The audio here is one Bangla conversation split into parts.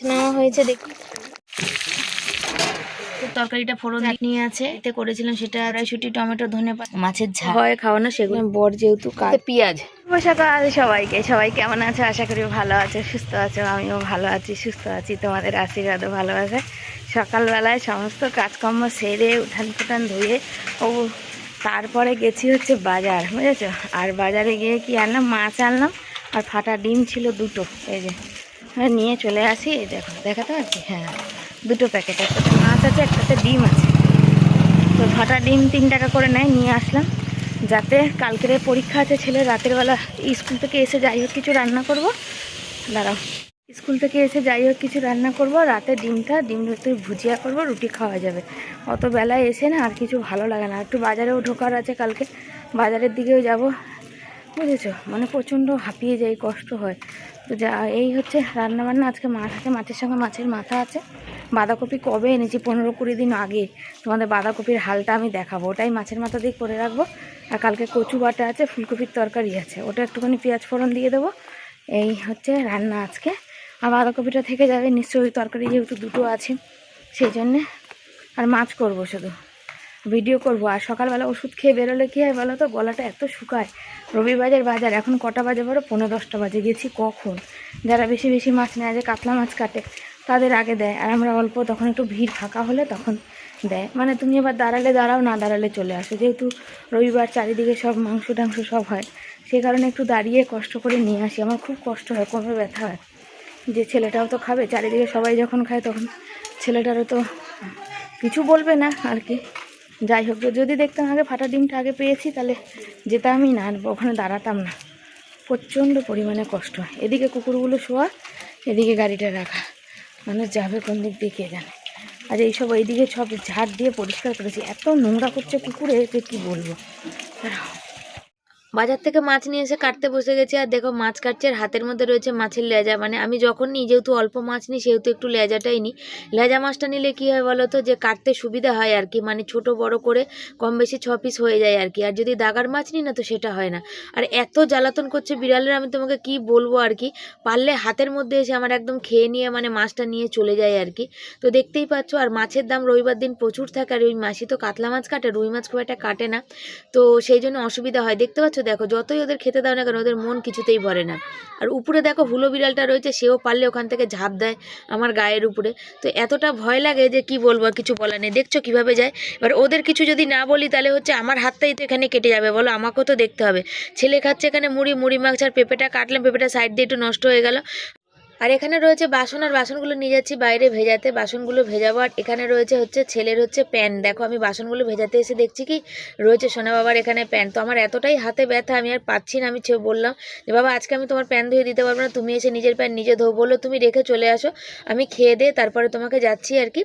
নেওয়া হয়েছে দেখুন। তরকারিটা ফোড়ন নিয়ে আছে, এতে করেছিলাম সেটা কড়াইশুঁটি, টমেটো, ধনেপাতা, মাছের ঝাল হয় খাওয়ানো, সেগুলো বর যেহেতু পেঁয়াজ। সকাল সবাইকে, সবাই কেমন আছে? আশা করি ভালো আছে, সুস্থ আছো। আমিও ভালো আছি, সুস্থ আছি, তোমাদের আশীর্বাদও ভালোবাসে। সকালবেলায় সমস্ত কাজকর্ম সেরে উঠান ফুটান ধুয়ে তারপরে গেছি হচ্ছে বাজার, বুঝেছো? আর বাজারে গিয়ে কি আনলাম, মাছ আনলাম আর ফাটা ডিম ছিল দুটো, এই যে নিয়ে চলে আসি। এই দেখো, দেখাতে পারছি? হ্যাঁ, দুটো প্যাকেট, একটাতে মাছ আছে, একটাতে ডিম আছে। তো ফাটা ডিম 3 টাকা করে নেয়, নিয়ে আসলাম। যাতে কালকের পরীক্ষা আছে ছেলে, রাতের বেলা স্কুল থেকে এসে যাই হোক কিছু রান্না করব। দাঁড়াও, স্কুল থেকে এসে যাই হোক কিছু রান্না করব, রাতে ডিম ভেতরে ভুজিয়া করব, রুটি খাওয়া যাবে। অত বেলায় এসে না আর কিছু ভালো লাগে না। একটু বাজারেও ঢোকার আছে, কালকে বাজারের দিকেও যাব, বুঝেছো? মানে প্রচণ্ড হাঁপিয়ে যাই, কষ্ট হয়। তো যা এই হচ্ছে রান্নাবান্না। আজকে মাছ আছে, মাছের সঙ্গে মাছের মাথা আছে। বাঁধাকপি কবে এনেছি, 15-20 দিন আগে। তোমাদের বাঁধাকপির হালটা আমি দেখাবো, ওটাই মাছের মাথা দিয়ে করে রাখবো। আর কালকে কচু বাটা আছে, ফুলকপির তরকারি আছে, ওটা একটুখানি পেঁয়াজ ফোড়ন দিয়ে দেবো। এই হচ্ছে রান্না আজকে। আর বাঁধাকপিটা থেকে যাবে নিশ্চয়ই, তরকারি যেহেতু দুটো আছে সেই জন্যে। আর মাছ করবো, শুধু ভিডিও করব। আর সকালবেলা ওষুধ খেয়ে বেরোলে কী হয় বলো তো, গলাটা এত শুকায়। রবিবারের বাজার এখন কটা বাজে বলো? 9:30 বাজে। গেছি কখন? যারা বেশি বেশি মাছ নেয়, যে কাতলা মাছ কাটে, তাদের আগে দেয়, আর আমরা অল্প, তখন একটু ভিড় ফাঁকা হলে তখন দেয়। মানে তুমি এবার দাঁড়ালে দাঁড়াও, না দাঁড়ালে চলে আসো। যেহেতু রবিবার চারিদিকে সব মাংস টাংস সব হয়, সেই কারণে একটু দাঁড়িয়ে কষ্ট করে নিয়ে আসি। আমার খুব কষ্ট হয়, কোমরে ব্যথা হয়। যে ছেলেটাও তো খাবে, চারিদিকে সবাই যখন খায় তখন ছেলেটারও তো কিছু বলবে না আর কি। যাই হোক, যদি দেখতাম আগে ফাটা ডিমটা আগে পেয়েছি, তাহলে যেতামই না, আর ওখানে দাঁড়াতাম না। প্রচণ্ড পরিমাণে কষ্ট হয়। এদিকে কুকুরগুলো শোয়া, এদিকে গাড়িটা রাখা, মানুষ যাবে কোন দিক দিয়ে কে জানে। আর এইসব এইদিকে সব ঝাড় দিয়ে পরিষ্কার করেছি। এত নোংরা করছে কুকুরে যে কী বলবো। বাজার থেকে মাছ নিয়ে এসে কাটতে বসে গেছি। আর দেখো মাছ কাটছে, আর হাতের মধ্যে রয়েছে মাছের লেজা। মানে আমি যখন নিই, যেহেতু অল্প মাছ নিই, সেহেতু একটু লেজাটাই নিই। লেজা মাছটা নিলে কী হয় বলো তো, যে কাটতে সুবিধা হয় আর কি। মানে ছোট বড় করে কম বেশি 6 পিস হয়ে যায় আর কি। আর যদি দাগার মাছ নিই না, তো সেটা হয় না। আর এত জ্বালাতন করছে বিড়ালের, আমি তোমাকে কি বলবো আর কি। পারলে হাতের মধ্যে এসে আমার একদম খেয়ে নিয়ে, মানে মাছটা নিয়ে চলে যায় আর কি। তো দেখতেই পাচ্ছ। আর মাছের দাম রবিবার দিন প্রচুর থাকে। আর ওই মাসি তো কাতলা মাছ কাটে, রুই মাছ খুব একটা কাটে না। তো সেই জন্য অসুবিধা হয়। দেখতে পাচ্ছ, দেখো যতই ওদের খেতে দাও না কেন, ওদের মন কিছুতেই ভরে না। আর উপরে দেখো হুলো বিড়ালটা রয়েছে, সেও পারলে ওখান থেকে ঝাঁপ দেয় আমার গায়ের উপরে। তো এতটা ভয় লাগে যে কি বলবো, কিছু বলার নেই। দেখছো কিভাবে যায়। এবার ওদের কিছু যদি না বলি, তাহলে হচ্ছে আমার হাতটাই তো এখানে কেটে যাবে, বলো? আমাকেও তো দেখতে হবে। ছেলে খাচ্ছে এখানে মুড়ি মাছ, আর পেঁপেটা কাটলাম, পেঁপেটা সাইড দিয়ে একটু নষ্ট হয়ে গেল। আর এখানে রয়েছে বাসন, আর বাসনগুলো নিয়ে যাচ্ছি বাইরে ভেজাতে, বাসনগুলো ভেজাবো। আর এখানে রয়েছে ছেলের প্যান্ট। দেখো আমি বাসনগুলো ভেজাতে এসে দেখছি কি রয়েছে সোনা বাবার এখানে প্যান্ট। তো আমার এতটাই হাতে ব্যথা, আমি আর পাচ্ছি না। আমি বললাম যে বাবা, আজকে আমি তোমার প্যান্ট ধুয়ে দিতে পারবো না, তুমি এসে নিজের প্যান্ট নিজে ধো। বললো তুমি রেখে চলে আসো, আমি খেয়ে দিয়ে তারপরে তোমাকে যাচ্ছি আর কি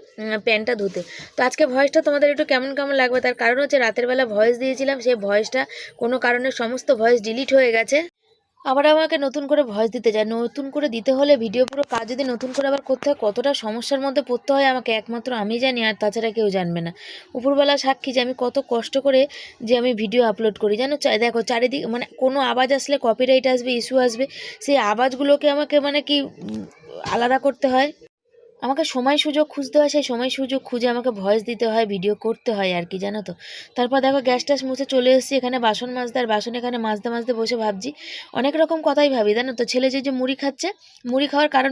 প্যান্টটা ধুতে। তো আজকে ভয়েসটা তোমাদের একটু কেমন কেমন লাগবে, তার কারণ রাতের বেলা ভয়েস দিয়েছিলাম, সেই ভয়েসটা কোনো কারণে সমস্ত ভয়েস ডিলিট হয়ে গেছে। আবার আমাকে নতুন করে ভয়েস দিতে যায়। নতুন করে দিতে হলে ভিডিও পুরো কাজ যদি নতুন করে আবার করতে হয়, কতটা সমস্যার মধ্যে পড়তে হয় আমাকে একমাত্র আমি জানি, আর তাছাড়া কেউ জানবে না। উপরবেলা সাক্ষী যে আমি কত কষ্ট করে যে আমি ভিডিও আপলোড করি, জানো? দেখো চারিদিকে মানে কোনো আওয়াজ আসলে কপিরাইট আসবে, ইস্যু আসবে, সেই আওয়াজগুলোকে আমাকে মানে কি আলাদা করতে হয়। আমাকে সময় সুযোগ খুঁজতে হয়, সেই সময় সুযোগ খুঁজে আমাকে ভয়েস দিতে হয়, ভিডিও করতে হয় আর কি, জানো তো? তারপর দেখো গ্যাস ট্যাস মুছে চলে এসেছি, এখানে বাসন মাজতে। আর বাসন এখানে মাজতে বসে ভাবছি অনেক রকম কথাই ভাবি, জানো তো? ছেলে যে মুড়ি খাচ্ছে, মুড়ি খাওয়ার কারণ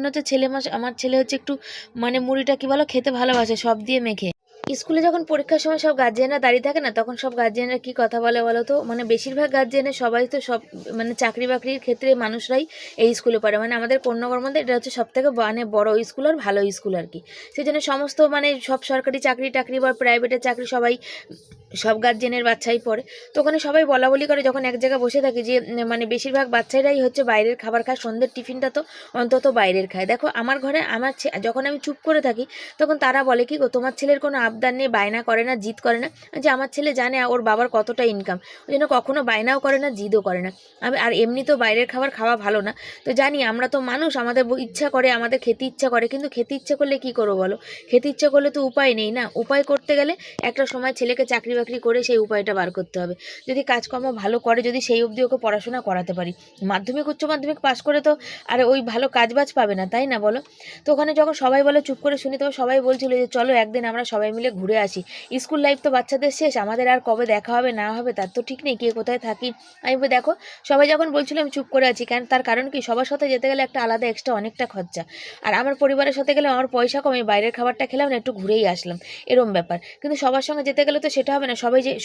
আমার ছেলে একটু মানে মুড়িটা কি বলো, খেতে ভালোবাসে সব দিয়ে মেখে। স্কুলে যখন পরীক্ষার সময় সব গার্জিয়ানরা দাঁড়িয়ে থাকে না, তখন সব গার্জিয়ানরা কি কথা বলে বলো তো? মানে বেশিরভাগ গার্জিয়ানের সবাই তো সব মানে চাকরি বাকরির ক্ষেত্রে মানুষরাই এই স্কুলে পড়ে। মানে আমাদের কোন্নগর মধ্যে এটা হচ্ছে সবথেকে মানে বড় স্কুল আর ভালো স্কুল আর কি। সেই জন্য সমস্ত মানে সব সরকারি চাকরি টাকরি বা প্রাইভেটের চাকরি সব গার্জেনের বাচ্চাই পড়ে। তো ওখানে সবাই বলা বলি করে, যখন এক জায়গায় বসে থাকি, যে মানে বেশিরভাগ বাচ্চারাই বাইরের খাবার খায়, সন্ধ্যের টিফিনটা তো অন্তত বাইরের খায়। দেখো আমার ঘরে যখন আমি চুপ করে থাকি, তখন তারা বলে কি গো, তোমার ছেলের কোনো আবদার নিয়ে বায়না করে না, জিদ করে না, যে আমার ছেলে জানে ওর বাবার কতটা ইনকাম, ওই জন্য কখনো বায়নাও করে না, জিদও করে না। আর এমনি তো বাইরের খাবার খাওয়া ভালো না, তো জানি আমরা তো মানুষ, আমাদের ইচ্ছা করে, আমাদের খেতে ইচ্ছা করে, কিন্তু খেতে ইচ্ছা করলে কি করবো বলো? খেতে ইচ্ছা করলে তো উপায় নেই না, উপায় করতে গেলে একটা সময় ছেলেকে চাকরি বাকরি করে সেই উপায়টা বার করতে হবে। যদি কাজকর্ম ভালো করে, যদি সেই অবধি ওকে পড়াশোনা করাতে পারি, মাধ্যমিক উচ্চ মাধ্যমিক পাস করে তো আর ওই ভালো কাজবাজ পাবে না, তাই না বলো? তো ওখানে যখন সবাই বলে চুপ করে শুনি, তখন সবাই বলছিল যে চলো একদিন আমরা সবাই মিলে ঘুরে আসি, স্কুল লাইফ তো বাচ্চাদের শেষ, আমাদের আর কবে দেখা হবে না হবে তার তো ঠিক নেই, কে কোথায় থাকি। আমি দেখো সবাই যখন বলছিল আমি চুপ করে আছি, তার কারণ কি, সবার সাথে যেতে গেলে একটা আলাদা এক্সট্রা অনেকটা খরচা, আর আমার পরিবারের সাথে গেলে আমার পয়সা কমে, বাইরের খাবারটা খেলাম না, একটু ঘুরেই আসলাম, এরম ব্যাপার। কিন্তু সবার সঙ্গে যেতে গেলে তো সেটা হবে না,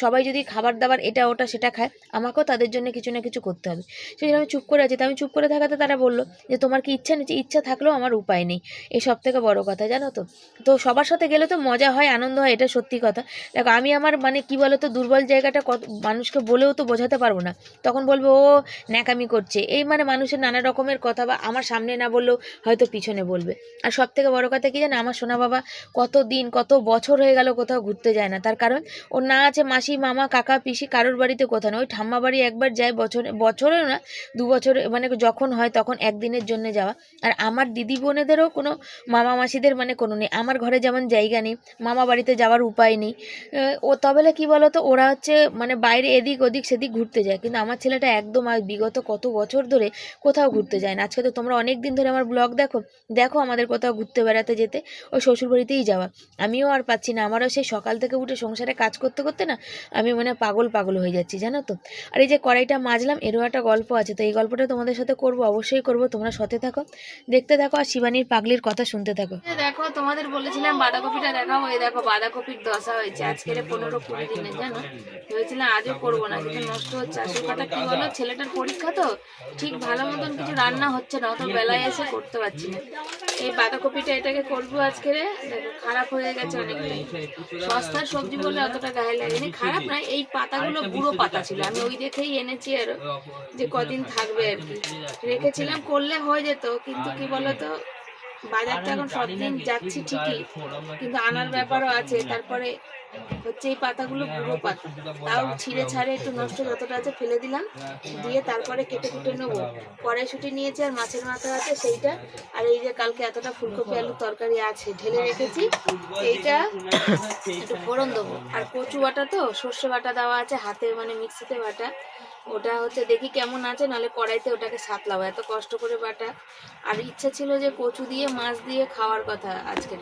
সবাই যদি খাবার দাবার এটা ওটা সেটা খায়, আমাকেও তাদের জন্য কিছু না কিছু করতে হবে। সেই জন্য আমি চুপ করে আছি। তো আমি চুপ করে থাকাতে তারা বললো যে তোমার কি ইচ্ছা নেই? ইচ্ছা থাকলেও আমার উপায় নেই, এই সব থেকে বড় কথা, জানো তো। তো সবার সাথে গেলে তো মজা হয়, আনন্দ হয়, এটা সত্যি কথা। দেখো আমি আমার মানে কি বলো তো, দুর্বল জায়গাটা কত মানুষকে বলেও তো বোঝাতে পারবো না, তখন বলবো ও ন্যাকামি করছে, এই মানে মানুষের নানা রকমের কথা, বা আমার সামনে না বললেও হয়তো পিছনে বলবে। আর সব থেকে বড় কথা কি জানো, আমার সোনা বাবা কত বছর হয়ে গেল কোথাও ঘুরতে যায় না, তার কারণ ওর না আছে মাসি মামা কাকা পিসি, কারোর বাড়িতে কোথাও না, ওই ঠাম্মা বাড়ি একবার যায় বছরেও না 2 বছরে, মানে যখন হয় তখন একদিনের জন্য যাওয়া। আর আমার দিদি বোনেদেরও কোনো মামা মাসিদের মানে কোনো নেই, আমার ঘরে যেমন জায়গা নেই, মামা বাড়িতে যাওয়ার উপায় নেই। ও তবে কি বলো তো, ওরা হচ্ছে মানে বাইরে এদিক ওদিক সেদিক ঘুরতে যায়, কিন্তু আমার ছেলেটা একদম বিগত কত বছর ধরে কোথাও ঘুরতে যায় না। আজকে তো তোমরা অনেক দিন ধরে আমার ব্লগ দেখো আমাদের কোথাও ঘুরতে বেড়াতে যেতে, ওই শ্বশুরবাড়িতেই যাওয়া। আমিও আর পাচ্ছি না, আমারও সেই সকাল থেকে উঠে সংসারে কাজ করতে করতে না আমি মানে পাগল হয়ে যাচ্ছি, জানো তো। আর এই যে কড়াইটা মাজলাম, এরও একটা গল্প আছে, তো এই গল্পটা তোমাদের সাথে করবো, অবশ্যই করবো, তোমরা সাথে থাকো, দেখতে থাকো, আর শিবানীর পাগলির কথা শুনতে থাকো। দেখো তোমাদের বলেছিলাম বাঁধাকপিটা দেখাবো, এই দেখো বাঁধাকপির দশা হয়েছে আজকের 15-20 দিনে, জানো। ভেবেছিলাম আজও করবো না, কিন্তু নষ্ট হচ্ছে। আসল কথা কি বলো, ছেলেটার পরীক্ষা তো, ঠিক ভালো মতন কিছু রান্না হচ্ছে না, অত বেলায় এসে করতে পারছি না। এই বাঁধাকপিটা এটাকে করবো আজকে, দেখো খারাপ হয়ে গেছে অনেকটাই, সস্তার সবজি বলে অতটা গায়ে লাগেনি, খারাপ নয়, এই পাতাগুলো বুড়ো পাতা ছিল, আমি ওই দেখেই এনেছি, আর যে কদিন থাকবে আর কি রেখেছিলাম, করলে হয়ে যেত। কিন্তু কি বলতো, বাজারটা এখন সব দিন যাচ্ছি ঠিকই, কিন্তু আনার ব্যাপারও আছে, তারপরে হচ্ছে এই পাতাগুলো বুড়ো পাতা, তাও ছিঁড়ে ছাড়ে একটু নষ্ট যতটা আছে ফেলে দিলাম, দিয়ে তারপরে কেটে কুটে নেবো। কড়াইশুঁটি নিয়েছি আর মাছের মাথা আছে সেইটা, আর এই যে কালকে এতটা ফুলকপি আলুর তরকারি আছে ঢেলে রেখেছি, এইটা একটু ফোড়ন দেবো। আর কচু বাটা, তো সর্ষে বাটা দেওয়া আছে হাতে, মানে মিক্সিতে বাটা, ওটা হচ্ছে দেখি কেমন আছে, নাহলে কড়াইতে ওটাকে সাতলাবো, এত কষ্ট করে বাটা। আর ইচ্ছা ছিল যে কচু দিয়ে মাছ দিয়ে খাওয়ার কথা আজকে,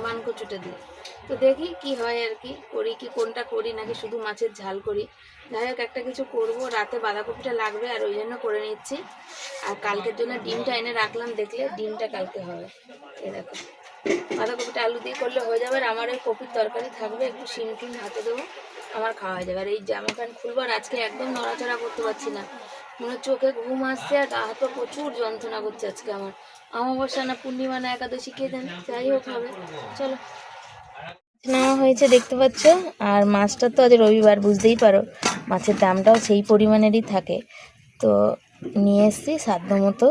মান কচুটা দিয়ে, তো দেখি কি হয় আর কি, করি কি কোনটা করি, নাকি শুধু মাছের ঝাল করি। যাই হোক একটা কিছু করব, রাতে বাঁধাকপিটা লাগবে আর ওই জন্য করে নিচ্ছি। আর কালকের জন্য ডিমটা এনে রাখলাম, দেখলে ডিমটা কালকে হবে। এই দেখো বাঁধাকপিটা আলু দিয়ে করলে হয়ে যাবে, আর আমার ওই কপির তরকারি থাকবে, একটু শিম টিম হাতে দেবো, আমার খাওয়া হয়ে যাবে। আর এই জামা প্যান্ট খুলবো, আর আজকে একদম নড়াচড়া করতে পারছি না, মনে চোখে ঘুম আসছে, আর গা হাতে প্রচুর যন্ত্রণা করছে আজকে। আমার অমাবস্যা না পূর্ণিমা না একাদশী কে জানে, যাই হোক হবে। চলো নেওয়া হয়েছে দেখতে পাচ্ছ, আর মাছটা তো আজ রবিবার, বুঝতেই পারো মাছের দামটাও সেই পরিমাণেরই থাকে, তো নিয়ে এসছি সাধ্য মতো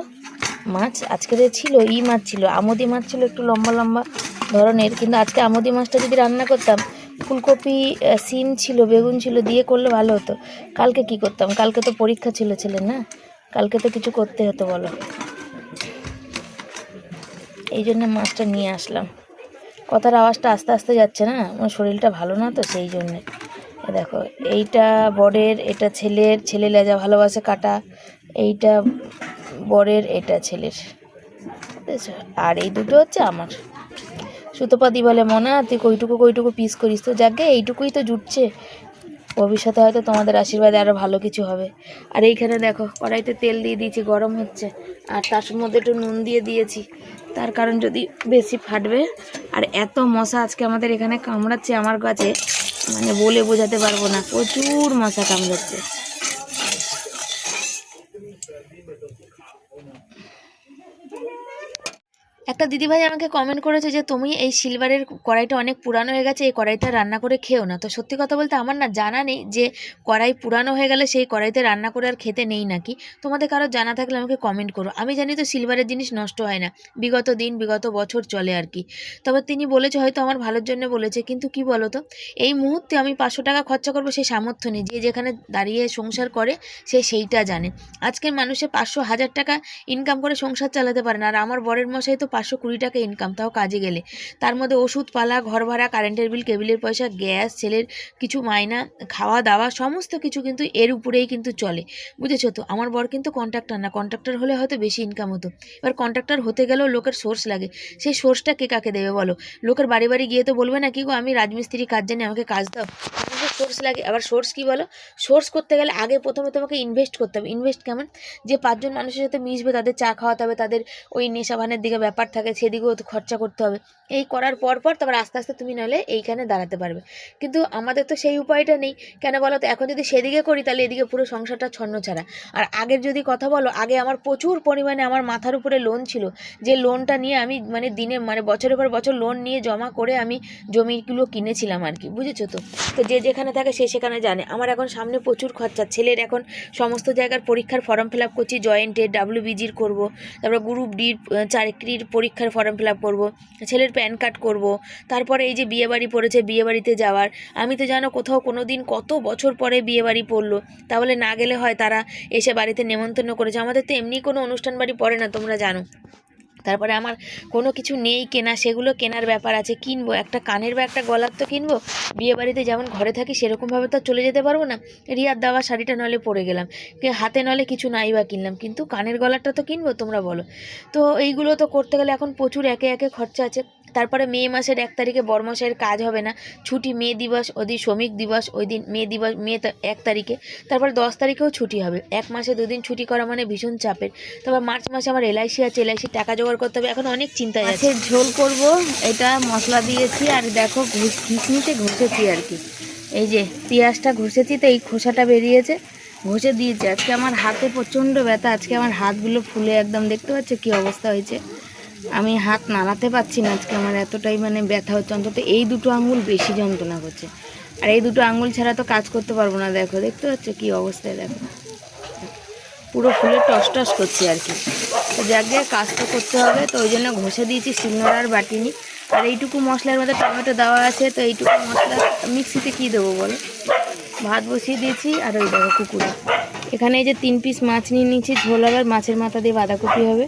মাছ। আজকে ছিল মাছ ছিল, আমোদি মাছ ছিল, একটু লম্বা লম্বা ধরনের, কিন্তু আজকে আমোদি মাছটা যদি রান্না করতাম, ফুলকপি সিম ছিল বেগুন ছিল দিয়ে করলে ভালো হতো। কালকে কি করতাম, কালকে তো পরীক্ষা ছিল ছেলের, না কালকে তো কিছু করতে হতো বলো, এই জন্য মাছটা নিয়ে আসলাম। কথার আওয়াজটা আস্তে আস্তে যাচ্ছে না, আমার শরীরটা ভালো না তো সেই জন্যে। দেখো এইটা বরের, এটা ছেলের, ছেলে লেজা ভালোবাসে কাটা, এইটা বরের, এটা ছেলের, বুঝেছো, আর এই দুটো হচ্ছে আমার। সুতোপাতি বলে মনা তুই কইটুকু পিস করিস, তো যাকে এইটুকুই তো জুটছে, ভবিষ্যতে হয়তো তোমাদের আশীর্বাদে আরও ভালো কিছু হবে। আর এইখানে দেখো কড়াইতে তেল দিয়ে দিয়েছি, গরম হচ্ছে, আর তার মধ্যে একটু নুন দিয়ে দিয়েছি, তার কারণ যদি বেশি ফাটবে। আর এত মশা আজকে আমাদের এখানে কামড়াচ্ছে আমার গাছে, মানে বলে বোঝাতে পারবো না, প্রচুর মশা কামড়াচ্ছে। একটা দিদিভাই আমাকে কমেন্ট করেছে যে তুমি এই সিলভারের কড়াইটা অনেক পুরানো হয়ে গেছে, এই কড়াইটা রান্না করে খেও না। তো সত্যি কথা বলতে আমার না জানা নেই যে কড়াই পুরানো হয়ে গেলে সেই কড়াইতে রান্না করে আর খেতে নেই নাকি। তোমাদের কারো জানা থাকলে আমাকে কমেন্ট করো। আমি জানি তো সিলভারের জিনিস নষ্ট হয় না, বিগত দিন বিগত বছর চলে আর কি। তবে তিনি বলেছে হয়তো আমার ভালোর জন্য বলেছে, কিন্তু কি বলো তো, এই মুহূর্তে আমি 500 টাকা খরচা করবো সেই সামর্থ্য নেই। যে যেখানে দাঁড়িয়ে সংসার করে সে সেইটা জানে। আজকের মানুষে 500-1000 টাকা ইনকাম করে সংসার চালাতে পারে না। আর আমার বরের মশাই তো 520 টাকা ইনকাম, তাও কাজে গেলে। তার মধ্যে ওষুধপালা, ঘর ভাড়া, কারেন্টের বিল, কেবিলের পয়সা, গ্যাস, ছেলের কিছু মাইনা, খাওয়া দাওয়া, সমস্ত কিছু কিন্তু এর উপরেই কিন্তু চলে, বুঝেছো তো। আমার বর কিন্তু কন্ট্রাক্টর না, কন্ট্রাক্টর হলে হয়তো বেশি ইনকাম হতো। এবার কন্ট্রাক্টর হতে গেলেও লোকের সোর্স লাগে, সেই সোর্সটা কে কাকে দেবে বলো? লোকের বাড়ি বাড়ি গিয়ে তো বলবে না কি গো আমি রাজমিস্ত্রি কাজ জানি, আমাকে কাজ দাও। আমাকে সোর্স লাগে। আবার সোর্স কি বলো? সোর্স করতে গেলে আগে প্রথমে তোমাকে ইনভেস্ট করতে হবে। ইনভেস্ট কেমন? যে 5 জন মানুষের সাথে মিশবে তাদের চা খাওয়াতে হবে, তাদের ওই নেশাভানের দিকে ব্যাপার থাকে সেদিকেও তো খরচা করতে হবে। এই করার পর তারপর আস্তে আস্তে তুমি নাহলে এইখানে দাঁড়াতে পারবে। কিন্তু আমাদের তো সেই উপায়টা নেই। কেন বলো তো? এখন যদি সেদিকে করি তাহলে এদিকে পুরো সংসারটা ছন্নছাড়া। আর আগের যদি কথা বলো, আগে আমার প্রচুর পরিমাণে আমার মাথার উপরে লোন ছিল, যে লোনটা নিয়ে আমি মানে দিনে মানে বছরের পর বছর লোন নিয়ে জমা করে আমি জমিগুলো কিনেছিলাম আর কি, বুঝেছো তো। তো যে যেখানে থাকে সে সেখানে জানে। আমার এখন সামনে প্রচুর খরচা। ছেলের এখন সমস্ত জায়গার পরীক্ষার ফর্ম ফিল আপ করছি, জয়েন্টের, WBGর করবো, তারপর গ্রুপ ডির চাকরির পরীক্ষার ফর্ম ফিল আপ করবো, ছেলের প্যান কার্ড করবো, তারপরে এই যে বিয়েবাড়ি পড়েছে বিয়েবাড়িতে যাওয়ার। আমি তো জানো কোথাও কোনো দিন কত বছর পরে বিয়েবাড়ি পড়লো, তাহলে না গেলে হয়? তারা এসে বাড়িতে নেমন্তন্ন করেছে। আমাদের তো এমনি কোনো অনুষ্ঠান বাড়ি পড়ে না, তোমরা জানো। তারপরে আমার কোনো কিছু নেই কেনা, সেগুলো কেনার ব্যাপার আছে, কিনবো। একটা কানের বা একটা গলার তো কিনবো। বিয়েবাড়িতে যেমন ঘরে থাকি সেরকমভাবে তো চলে যেতে পারবো না। রিয়ার দেওয়া শাড়িটা নলে পরে গেলাম, হাতে নলে কিছু নাই বা কিনলাম, কিন্তু কানের গলারটা তো কিনবো, তোমরা বলো। তো এইগুলো তো করতে গেলে এখন প্রচুর একে একে খরচা আছে। তারপরে মে মাসের 1 তারিখে বড়মশাইয়ের কাজ হবে না, ছুটি, মে দিবস, ওদিন শ্রমিক দিবস, ওই দিন মে দিবস, 1 তারিখে। তারপর 10 তারিখেও ছুটি হবে। 1 মাসে 2 দিন ছুটি করা মানে ভীষণ চাপের। তারপর মার্চ মাসে আমার LIC আছে, LIC টাকা জোগাড় করতে হবে, এখন অনেক চিন্তায় আছে। ঝোল করব, এটা মশলা দিয়েছি। আর দেখো ঘিসনিতে ঘষেছি আর কি, এই যে পেঁয়াজটা ঘষেছি, তো এই খোসাটা বেরিয়েছে, ঘষে দিয়েছি। আজকে আমার হাতে প্রচণ্ড ব্যথা, আজকে আমার হাতগুলো ফুলে একদম, দেখতে পাচ্ছ কী অবস্থা হয়েছে। আমি হাত নাড়াতে পারছি না আজকে, আমার এতটাই মানে ব্যথা হচ্ছে। অন্তত এই 2টো আঙুল বেশি যন্ত্রণা করছে, আর এই 2টো আঙুল ছাড়া তো কাজ করতে পারবো না। দেখো, দেখতে পাচ্ছ কী অবস্থায়, দেখো পুরো ফুলে টস টস করছে আর কি। তো যাক গিয়ে কাজ তো করতে হবে, তো ওই জন্য ঘষে দিয়েছি, শিলনোড়া আর বাটিনি। আর এইটুকু মশলার মধ্যে টমেটো দেওয়া আছে, তো এইটুকু মশলা মিক্সিতে কী দেবো বলো। ভাত বসিয়ে দিয়েছি। আর ওই দেখো কুকুরে, এখানে এই যে 3 পিস মাছ নিয়ে নিয়েছি, ঝোল হবে, মাছের মাথা দিয়ে বাঁধাকপি হবে।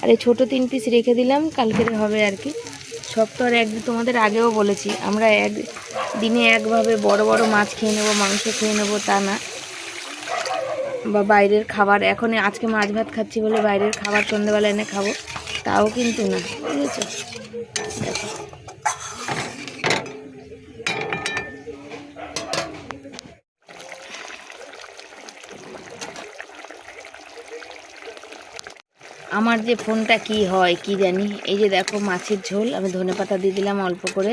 আর এই ছোটো 3 পিস রেখে দিলাম, কালকের হবে আর কি। সব তো আর একদিন, তোমাদের আগেও বলেছি, আমরা দিনে একভাবে বড় বড় মাছ খেয়ে নেবো, মাংস খেয়ে নেবো তা না, বা বাইরের খাবার। এখন আজকে মাছ ভাত খাচ্ছি বলে বাইরের খাবার সন্ধ্যেবেলা এনে খাবো, তাও কিন্তু না, বুঝেছো। দেখো আমার যে ফোনটা কি হয় কি জানি। এই যে দেখো মাছের ঝোল, আমি ধনেপাতা দিয়ে দিলাম অল্প করে,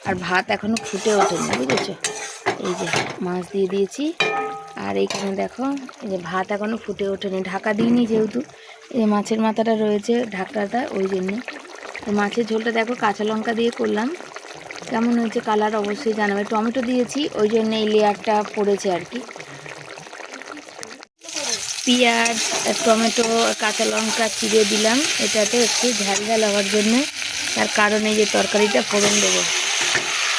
আর ভাত এখনও ফুটে ওঠেনি, বুঝেছো। এই যে মাছ দিয়ে দিয়েছি, আর এইখানে দেখো এই যে ভাত এখনও ফুটে ওঠেনি, ঢাকা দিইনি যেহেতু, এই মাছের মাথাটা রয়েছে ঢাকাটা, ওই জন্য। তো মাছের ঝোলটা দেখো কাঁচা লঙ্কা দিয়ে করলাম, কেমন হয়েছে কালার অবশ্যই জানাবে। টমেটো দিয়েছি, ওই জন্য এই লেয়ারটা পড়েছে আর কি। পেঁয়াজ, টমেটো, কাঁচা লঙ্কা চিড়ে দিলাম এটাতে একটু ঝাল ঝাল হওয়ার জন্য, তার কারণে যে তরকারিটা ফোড়ন দেবো,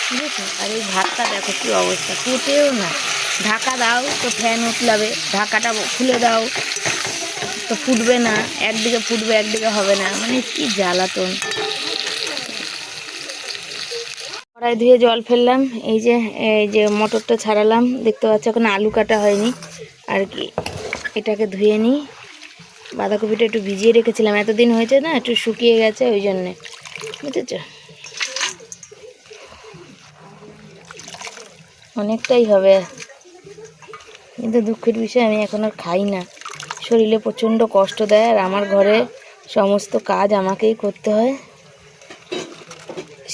বুঝেছো। আর এই ভাতটা দেখো কী অবস্থা, ফুটেও না। ঢাকা দাও তো ফ্যান উতলাবে, ঢাকাটা খুলে দাও তো ফুটবে না, একদিকে ফুটবে একদিকে হবে না, মানে কি জ্বালাতন। কড়াই ধুয়ে জল ফেললাম, এই যে মটরটা ছাড়ালাম, দেখতে পাচ্ছ এখন আলু কাটা হয়নি আর কি। এটাকে ধুয়ে নিই, বাঁধাকপিটা একটু ভিজিয়ে রেখেছিলাম, এতদিন হয়েছে না, একটু শুকিয়ে গেছে ওই জন্যে, বুঝেছ। অনেকটাই হবে, কিন্তু দুঃখের বিষয় আমি এখন আর খাই না, শরীরে প্রচণ্ড কষ্ট দেয়। আর আমার ঘরে সমস্ত কাজ আমাকেই করতে হয়,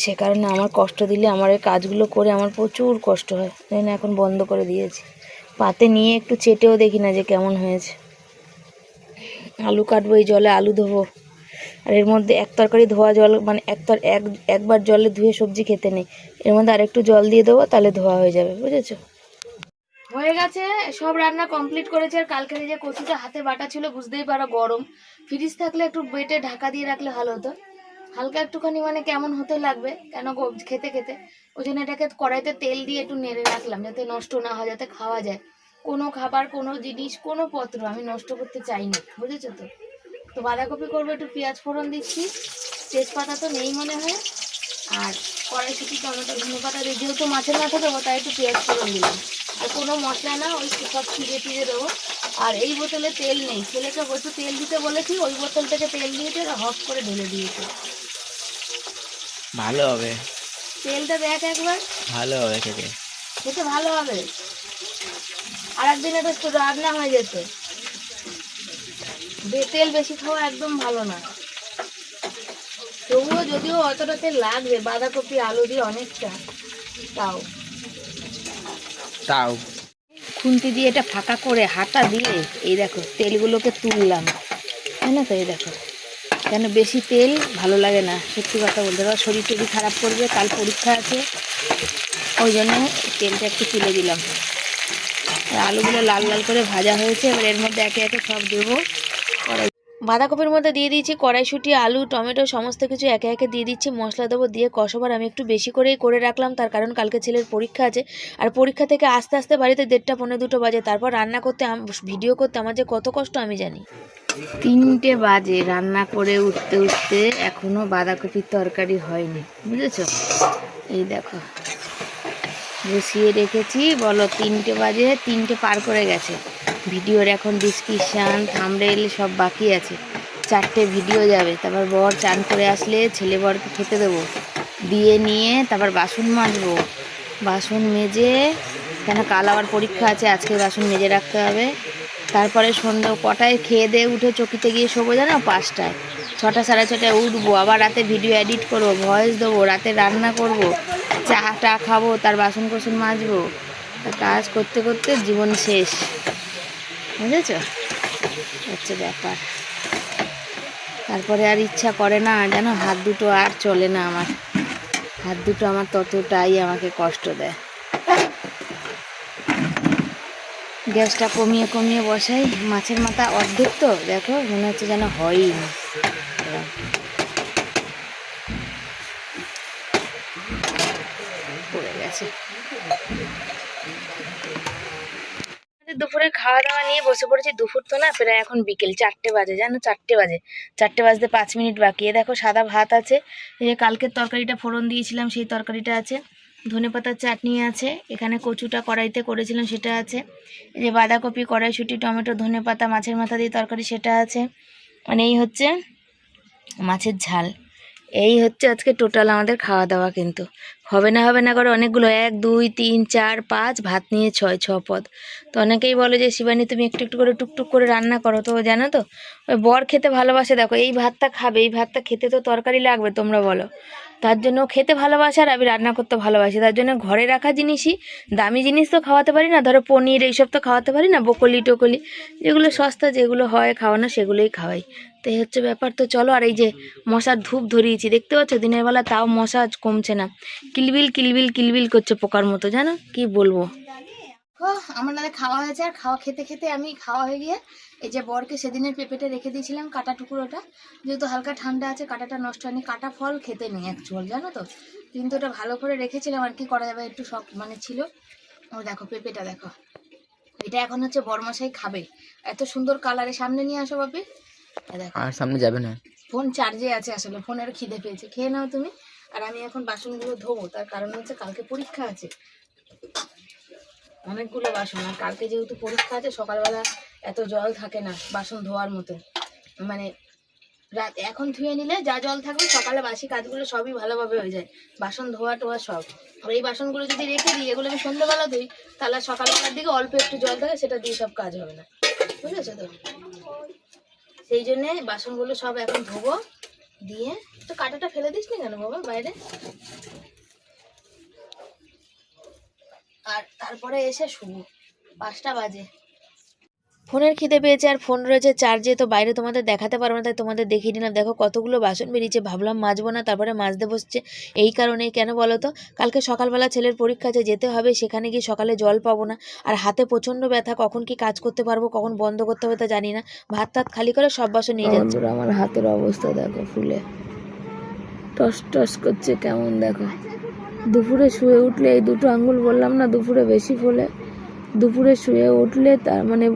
সে কারণে আমার কষ্ট দিলে আমার এই কাজগুলো করে আমার প্রচুর কষ্ট হয়, তাই না এখন বন্ধ করে দিয়েছি। পাতে নিয়ে একটু চেটেও দেখি না যে কেমন হয়েছে। আলু কাটবো, এই জলে আলু ধোবো, আর এর মধ্যে এক তরকারি ধোয়া জল, মানে একবার জলে ধুয়ে সবজি খেতে নেই, এর মধ্যে আরেকটু জল দিয়ে দেবো, তাহলে ধোয়া হয়ে যাবে, বুঝেছো? হয়ে গেছে, সব রান্না কমপ্লিট করেছে। আর কালকের যে কচুটা হাতে বাটা ছিল, বুঝতেই পারো গরম, ফ্রিজ থাকলে একটু বেটে ঢাকা দিয়ে রাখলে ভালো হতো। হালকা একটুখানি মানে কেমন হতে লাগবে কেন খেতে খেতে, ওই জন্য এটাকে কড়াইতে তেল দিয়ে একটু নেড়ে রাখলাম যাতে নষ্ট না হয়, যাতে খাওয়া যায়। কোনো খাবার, কোনো জিনিস, কোনো পত্র আমি নষ্ট করতে চাই না, বুঝেছো তো? তো বাঁধাকপি করবো, একটু পেঁয়াজ ফোড়ন দিচ্ছি, তেজপাতা তো নেই মনে হয়, আর কড়াইশুঁটি, টমেটো, ধনে পাতা দিয়ে, যেহেতু মাছের মাথা দেবো তাই একটু পেঁয়াজ ফোড়ন দিলাম। আর কোনো মশলা না, ওই সব ছিঁড়ে দেবো। আর এই বোতলে তেল নেই, ছেলেকে একটু তেল দিতে বলেছি, ওই বোতল থেকে তেল দিয়েছে, হফ করে ঢেলে দিয়েছে। ভালো হবে, তেলটা দেখ একবার, ভালো হবে খেতে, খেতে ভালো হবে। আর একদিনে তো রান্না হয়ে যেত। তেল বেশি খাওয়া একদম ভালো না, তবুও যদিও অতটা তেল লাগবে বাঁধাকপি আলু দিয়ে অনেকটা, তাও তাও খুন্তি দিয়ে এটা ফাঁকা করে হাতা দিয়ে এই দেখো তেলগুলোকে তুললাম, তাই না? তো এই দেখো, কেন বেশি তেল ভালো লাগে না, সত্যি কথা বলতে, ধরো শরীর টরীর খারাপ করবে, কাল পরীক্ষা আছে, ওই জন্য তেলটা একটু তুলে দিলাম। আর আলুগুলো লাল লাল করে ভাজা হয়েছে, এবার এর মধ্যে একে একে সব দেবো। বাঁধাকপির মধ্যে দিয়ে দিয়েছি কড়াইশুঁটি, আলু, টমেটো, সমস্ত কিছু একে একে দিয়ে দিচ্ছি, মশলা দেবো, দিয়ে কষাবার আমি একটু বেশি করেই করে রাখলাম, তার কারণ কালকে ছেলের পরীক্ষা আছে। আর পরীক্ষা থেকে আস্তে আস্তে বাড়িতে 1:30 পৌনে 2 বাজে, তারপর রান্না করতে, ভিডিও করতে আমার যে কত কষ্ট আমি জানি। 3টে বাজে, রান্না করে উঠতে উঠতে এখনও বাঁধাকপির তরকারি হয়নি, বুঝেছো? এই দেখো বসিয়ে রেখেছি, বলো 3টে বাজে, 3টে পার করে গেছে। ভিডিওর এখন ডিসক্রিপশান, থাম্বনেইল সব বাকি আছে, 4টে ভিডিও যাবে। তারপর বর চান করে আসলে ছেলে বরকে খেতে দেবো, দিয়ে নিয়ে তারপর বাসন মাজবো, বাসন মেজে, কেন কাল আবার পরীক্ষা আছে, আজকে বাসন মেজে রাখতে হবে। তারপরে সন্ধ্যা কটায় খেয়ে দিয়ে উঠে চকিতে গিয়ে শোবো জানো? 5টায়, 6টা সাড়ে 6টায় উঠবো, আবার রাতে ভিডিও এডিট করবো, ভয়েস দেবো, রাতে রান্না করব, চা খাবো, তার বাসন কোসন মাজবো, কাজ করতে করতে জীবন শেষ, বুঝেছ? হচ্ছে ব্যাপার। তারপরে আর ইচ্ছা করে না জানো, হাত দুটো আর চলে না আমার, হাত দুটো আমার ততটাই আমাকে কষ্ট দেয়। গ্যাসটা কমিয়ে কমিয়ে বসাই, মাছের মাথা অর্ধেক তো দেখো, মনে হচ্ছে যেন হয়ই না, পড়ে গেছে। দুপুরে খাওয়া দাওয়া নিয়ে বসে পড়েছি, দুপুর তো না, প্রায় এখন বিকেল 4টে বাজে, জানো? 4টে বাজে, 4টে বাজতে 5 মিনিট বাকি। দেখো সাদা ভাত আছে, এই যে কালকের তরকারিটা ফোড়ন দিয়েছিলাম সেই তরকারিটা আছে, ধনেপাতার চাটনি আছে, এখানে কচুটা কড়াইতে করেছিলাম সেটা আছে, এই যে বাঁধাকপি, কড়াইশুঁটি, টমেটো, ধনেপাতা, মাছের মাথা দিয়ে তরকারি সেটা আছে, মানে এই হচ্ছে মাছের ঝাল। এই হচ্ছে আজকে টোটাল আমাদের খাওয়া দাওয়া, কিন্তু হবে না করে অনেকগুলো, 1 2 3 4 5, ভাত নিয়ে 6 পদ। তো অনেকেই বলে যে শিবানী তুমি একটু একটু করে টুকটুক করে রান্না করো, তো জানো তো ওই বর খেতে ভালোবাসে, দেখো এই ভাতটা খাবে, এই ভাতটা খেতে তো তরকারি লাগবে, তোমরা বলো, তার জন্য খেতে ভালোবাসে, আর আমি রান্না করতে ভালোবাসি, তার জন্য ঘরে রাখা জিনিসই, দামি জিনিস তো খাওয়াতে পারি না, ধরো পনির এইসব তো খাওয়াতে পারি না, বকলি টকলি যেগুলো সস্তা যেগুলো হয় খাওয়ানো সেগুলোই খাওয়াই। তো এই হচ্ছে ব্যাপার। তো চলো, আর এই যে মশার ধূপ ধরিয়েছি, দেখতে পাচ্ছ দিনের বেলা, তাও মশা কমছে না, কিলবিল কিলবিল কিলবিল করছে পোকার মতো, জানো কি বলবো। আমার দাদা খাওয়া হয়েছে, আর খেতে খেতে আমি খাওয়া হয়ে গিয়ে এই যে বরকে সেদিনের পেঁপেটা রেখে দিয়েছিলাম, কাটা টুকরোটা, যেহেতু হালকা ঠান্ডা আছে কাটাটা নষ্ট হয়নি, কাটা ফল খেতে নেই অ্যাকচুয়াল, জানো তো, কিন্তু ওটা ভালো করে রেখেছিলাম, আর কি করা যাবে, একটু শখ মানে ছিল। ও দেখো পেঁপেটা দেখো, এটা এখন হচ্ছে বরমশাই খাবে, এত সুন্দর কালারে, সামনে নিয়ে আসো বাপি, দেখো। আর সামনে যাবে না, ফোন চার্জে আছে, আসলে ফোনের খিদে পেয়েছে, খেয়ে নাও তুমি। আর আমি এখন বাসনগুলো ধোবো, তার কারণ হচ্ছে কালকে পরীক্ষা আছে, অনেকগুলো বাসন, আর কালকে যেহেতু পরীক্ষা আছে সকালবেলা এত জল থাকে না বাসন ধোয়ার মতো, মানে রাত এখন ধুয়ে নিলে যা জল থাকবে সকালে বাসি কাজগুলো সবই ভালোভাবে হয়ে যায়, বাসন ধোয়া টোয়া সব। আর এই বাসনগুলো যদি রেখে দিই, এগুলো আমি সন্ধ্যেবেলা ধুই, তাহলে সকালবেলার দিকে অল্প একটু জল থাকে, সেটা দিয়ে সব কাজ হবে না, বুঝেছো তো? সেই জন্যে বাসনগুলো সব এখন ধোবো, দিয়ে তো কাঁটাটা ফেলে দিস নি কেন বাবা বাইরে, আর তারপরে এসে শুবো, 5টা বাজে। ফোনের খিদে পেয়েছে আর ফোন রয়েছে চার্জে, তো বাইরে তোমাদের দেখাতে পারবো না, তাই তোমাদের দেখিয়ে দিলাম। দেখো কতগুলো বাসন বেরিয়েছে, ভাবলাম মাজবো না, তারপরে মাজতে বসছে। এই কারণে, কেন বলো তো, কালকে সকালবেলা ছেলের পরীক্ষা আছে, যেতে হবে, সেখানে গিয়ে সকালে জল পাবো না, আর হাতে প্রচণ্ড ব্যথা, কখন কি কাজ করতে পারবো, কখন বন্ধ করতে হবে তা জানি না। ভাত টাত খালি করে সব বাসন নিয়ে যাচ্ছে। আমার হাতের অবস্থা দেখো, ফুলে টস টস করছে কেমন, দেখো। দুপুরে শুয়ে উঠলে এই দুটো আঙ্গুল, বললাম না দুপুরে বেশি ফোলে, দুপুরে শুয়ে উঠলে তার মানে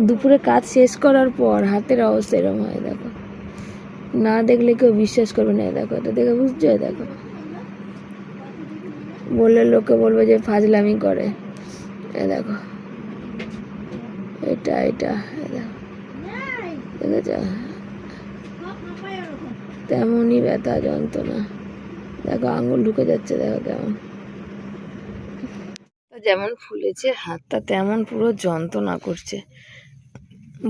দুপুরে কাজ শেষ করার পর হাতের অবস্থা এরকম হয়, দেখো। না দেখলে কেউ বিশ্বাস করবে না, দেখো, এটা দেখে বুঝছো, দেখো। বললে লোকে বলবে যে ফাজলামি করে, দেখো, এটা দেখেছ, তেমনই ব্যথা যন্ত্রণা, দেখো আঙ্গুল ঢুকে যাচ্ছে, দেখো কেমন, যেমন ফুলেছে হাতটা তেমন পুরো যন্ত্রণা করছে।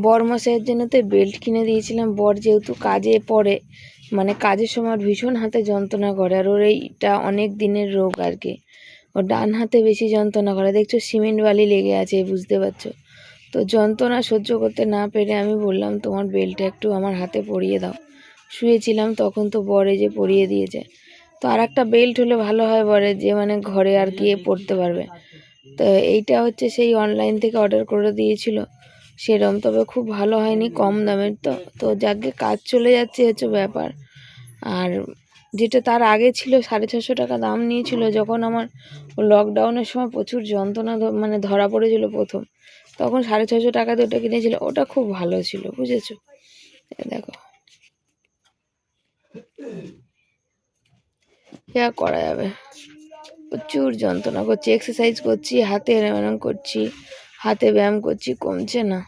বরমশাইয়ের জন্য তো বেল্ট কিনে দিয়েছিলাম, বর যেহেতু কাজে পড়ে, মানে কাজের সময় ভীষণ হাতে যন্ত্রণা করে, আর ওর এইটা অনেক দিনের রোগ আর কি, ওর ডান হাতে বেশি যন্ত্রণা করে, দেখছো সিমেন্ট বালি লেগে আছে, বুঝতে পারছো। তো যন্ত্রণা সহ্য করতে না পেরে আমি বললাম তোমার বেল্টটা একটু আমার হাতে পরিয়ে দাও। শুয়েছিলাম তখন তো বরে যে পরিয়ে দিয়েছে, তো আর একটা বেল্ট হলে ভালো হয় বরে, যে মানে ঘরে আর গিয়ে পরতে পারবে। তো এইটা হচ্ছে সেই অনলাইন থেকে অর্ডার করে দিয়েছিল সেরম, তবে খুব ভালো হয়নি, কম দামের, তো যাকে কাজ চলে যাচ্ছে হচ্ছে ব্যাপার। আর যেটা তার আগে ছিল 650 টাকা দাম নিয়েছিল, যখন আমার লকডাউনের সময় প্রচুর যন্ত্রণা মানে ধরা পড়েছিল প্রথম, তখন 650 টাকা দিয়ে ওটা কিনেছিল, ওটা খুব ভালো ছিল, বুঝেছো। দেখো কি আর করা যাবে, প্রচুর যন্ত্রণা করছি, এক্সারসাইজ করছি, হাতে এরম করছি, হাতে ব্যায়াম করছি, কমছে না।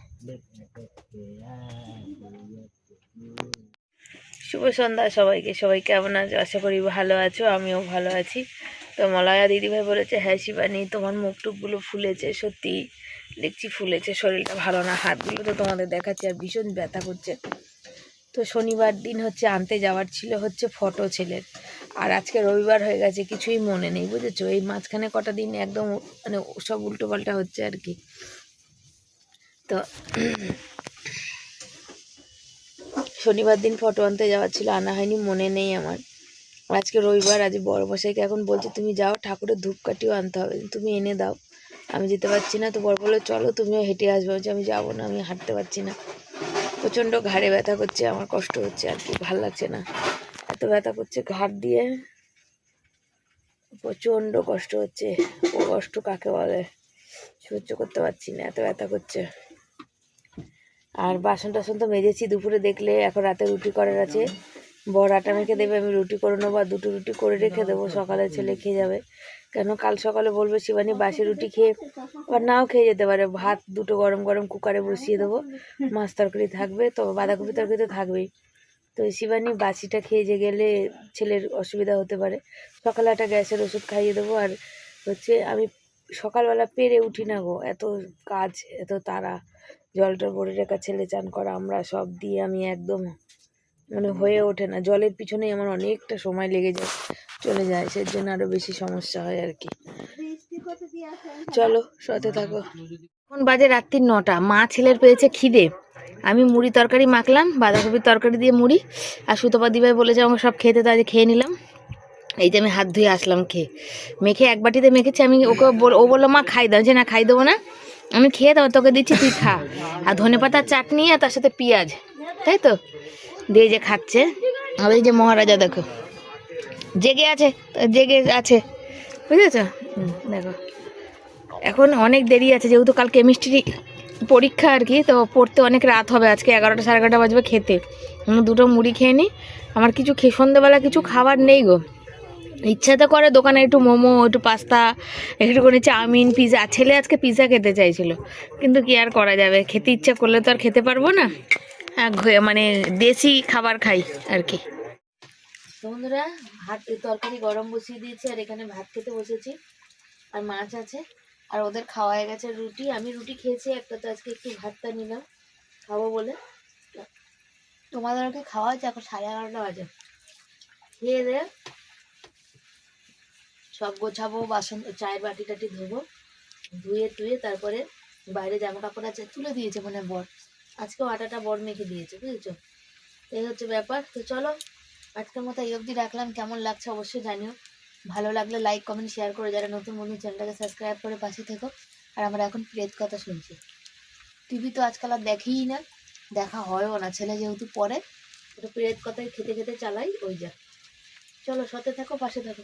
শুভ সন্ধ্যা সবাইকে, সবাই কেমন আছো, আশা করি ভালো আছো, আমিও ভালো আছি। তো মলয়া দিদিভাই বলেছে, হ্যাঁ শিবানী তোমার মুখ টুকগুলো ফুলেছে, সত্যি দেখছি ফুলেছে, শরীরটা ভালো না, হাতগুলো তো তোমাদের দেখাচ্ছি, আর ভীষণ ব্যথা করছে। তো শনিবার দিন হচ্ছে আনতে যাওয়ার ছিল হচ্ছে ফটো ছেলের, আর আজকে রবিবার হয়ে গেছে, কিছুই মনে নেই, বুঝেছো। এই মাঝখানে কটা দিন একদম মানে সব উল্টোপাল্টা হচ্ছে আর কি। তো শনিবার দিন ফটো আনতে যাওয়ার ছিল, আনা হয়নি, মনে নেই আমার। আজকে রবিবার, আজ বড় মশাইকে এখন বলছে তুমি যাও, ঠাকুরের ধূপকাঠিও আনতে হবে, তুমি এনে দাও, আমি যেতে পারছি না। তো বড় বলে চলো তুমিও হেঁটে আসবে, বলছে আমি যাবো না, আমি হাঁটতে পারছি না, প্রচণ্ড ঘাড়ে ব্যথা করছে, আমার কষ্ট হচ্ছে আর কি, ভাল লাগছে না, এত ব্যথা করছে ঘাড় দিয়ে, প্রচণ্ড কষ্ট হচ্ছে। ও কষ্ট কাকে বলে, সহ্য করতে পারছি না, এত ব্যথা করছে। আর বাসন টাসন তো মেজেছি দুপুরে, দেখলে এখন রাতে রুটি করার আছে, বড় আটা মেখে দেবে, আমি রুটি করে নেবো, আর দুটো রুটি করে রেখে দেবো, সকালে ছেলে খেয়ে যাবে। কেন কাল সকালে বলবে শিবানী বাসি রুটি খেয়ে, আবার নাও খেয়ে যেতে পারে, ভাত দুটো গরম গরম কুকারে বসিয়ে দেবো, মাছ তরকারি থাকবে, তো বাঁধাকপি তরকারি তো থাকবেই। তো শিবানী বাসিটা খেয়ে যে গেলে ছেলের অসুবিধা হতে পারে, সকালে একটা গ্যাসের ওষুধ খাইয়ে দেবো। আর হচ্ছে আমি সকালবেলা পেরে উঠি না গো, এত কাজ, এত তাড়া, জলটা ভরে রেখা, ছেলে চান করা, আমরা সব দিয়ে আমি একদম মানে হয়ে ওঠে না, জলের পিছনেই আমার অনেকটা সময় লেগে যায়, চলে যায়, সেই জন্য আরো বেশি সমস্যা হয় আর কি। চলো সাথে থাকো। এখন বাজে রাত্রির 9টা, মা ছেলের পেয়েছে খিদে, আমি মুড়ি তরকারি মাখলাম, বাঁধাকপির তরকারি দিয়ে মুড়ি, আর সুতপা দিভাই বলেছে আমাকে সব খেতে, তাই খেয়ে নিলাম। এই যে আমি হাত ধুয়ে আসলাম, খেয়ে মেখে এক বাটিতে মেখেছি, আমি ওকে ও বললো মা খাই দাও, যে না খাই দেবো না, আমি খেয়ে দেবো, তোকে দিচ্ছি তুই খা, আর ধনেপাতার চাটনি আর তার সাথে পেঁয়াজ, তাই তো দিয়ে যে খাচ্ছে। আর এই যে মহারাজা দেখো জেগে আছে, বুঝেছো। দেখো এখন অনেক দেরি আছে, যেহেতু কাল কেমিস্ট্রি পরীক্ষা আর কি, তো পড়তে অনেক রাত হবে, আজকে 11টা সাড়ে 11টা বাজবে খেতে। আমি দুটো মুড়ি খেয়ে নিই, আমার কিছু সন্ধ্যেবেলা কিছু খাবার নেই গো, ইচ্ছা তো করে দোকানে একটু মোমো, একটু পাস্তা, একটুখানি চাউমিন, পিৎজা, ছেলে আজকে পিৎজা খেতে চাইছিল, কিন্তু কি আর করা যাবে, খেতে ইচ্ছা করলে তো আর খেতে পারবো না, মানে দেশি খাবার খাই আর কি। বন্ধুরা ভাত তরকারি গরম বসিয়ে দিয়েছি, আর এখানে ভাত খেতে বসেছি, আর মাছ আছে, আর ওদের খাওয়া হয়ে গেছে রুটি, আমি রুটি খেয়েছি একটা, তো আজকে একটু ভাতটা নিলাম খাবো বলে। তোমাদেরকে খাওয়া হয়েছে, এখন 11:30 বাজে, খেয়ে দে সব গোছাবো, বাসন চায়ের বাটি টাটি ধোবো, ধুয়ে টুয়ে তারপরে বাইরে জামা কাপড় আছে, তুলে দিয়েছে মানে বর, আজকেও আটাটা বর মেখে দিয়েছে, বুঝেছো? এই হচ্ছে ব্যাপার। তো চলো আজকের মতো এই অবধি রাখলাম। কেমন লাগছে অবশ্যই জানিও, ভালো লাগলে লাইক কমেন্ট শেয়ার করে, যারা নতুন বন্ধু চ্যানেলটাকে সাবস্ক্রাইব করে পাশে থেকো। আর আমরা এখন প্রেত কথা শুনছি। টিভি তো আজকাল আর দেখিই না, দেখা হয়ও না, ছেলে যেহেতু পড়ে, একটু প্রেত কথাই খেতে খেতে চালাই, ওই যা। চলো সাথে থাকো, পাশে থাকো।